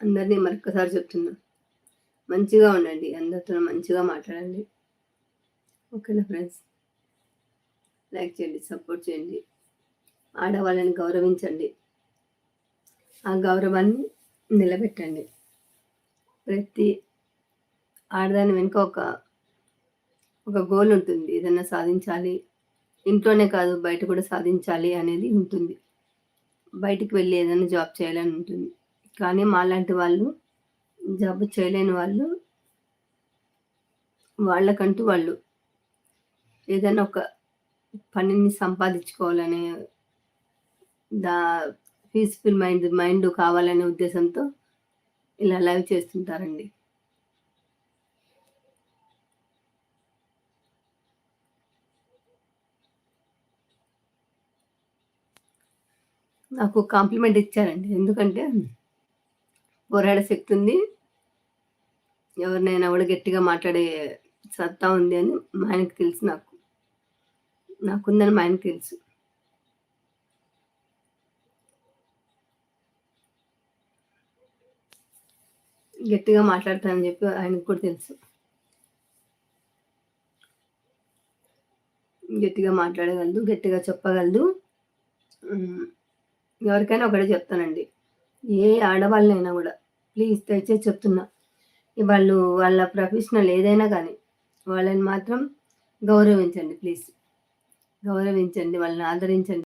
అందరినీ మరొక్కసారి చెప్తున్నా. మంచిగా ఉండండి. అందరితోను మంచిగా మాట్లాడండి. ఓకేనా ఫ్రెండ్స్? లైక్ చేయండి, సపోర్ట్ చేయండి. ఆడవాళ్ళని గౌరవించండి. ఆ గౌరవాన్ని నిలబెట్టండి. ప్రతి ఆడదాని వెనుక ఒక గోల్ ఉంటుంది. ఏదన్నా సాధించాలి. ఇంట్లోనే కాదు బయట కూడా సాధించాలి అనేది ఉంటుంది. బయటికి వెళ్ళి ఏదైనా జాబ్ చేయాలని ఉంటుంది. కానీ మాలాంటి వాళ్ళు జాబ్ చేయలేని వాళ్ళు వాళ్ళకంటూ వాళ్ళు ఏదైనా ఒక పనిని సంపాదించుకోవాలనే దా పీస్‌ఫుల్ మైండ్ కావాలనే ఉద్దేశంతో ఇలా లైవ్ చేస్తుంటారండి. నాకు కాంప్లిమెంట్ ఇచ్చారండి. ఎందుకంటే పోరాడే శక్తి ఉంది. ఎవరినైనా కూడా గట్టిగా మాట్లాడే సత్తా ఉంది అని మా ఆయనకి తెలుసు నాకు. నాకుందని మా ఆయనకి తెలుసు. గట్టిగా మాట్లాడతానని చెప్పి ఆయనకు కూడా తెలుసు. గట్టిగా మాట్లాడగలదు. గట్టిగా చెప్పగలదు. హ్మ్. ఎవరికైనా ఒకటే చెప్తానండి. ఏ ఆడవాళ్ళనైనా గూడా ప్లీజ్ దయచేసి చెప్తున్నా. వాళ్ళు వాళ్ళ ప్రొఫెషనల్ ఏదైనా గానీ, వాళ్ళని మాత్రం గౌరవించండి ప్లీజ్. గౌరవించండి. వాళ్ళని ఆదరించండి.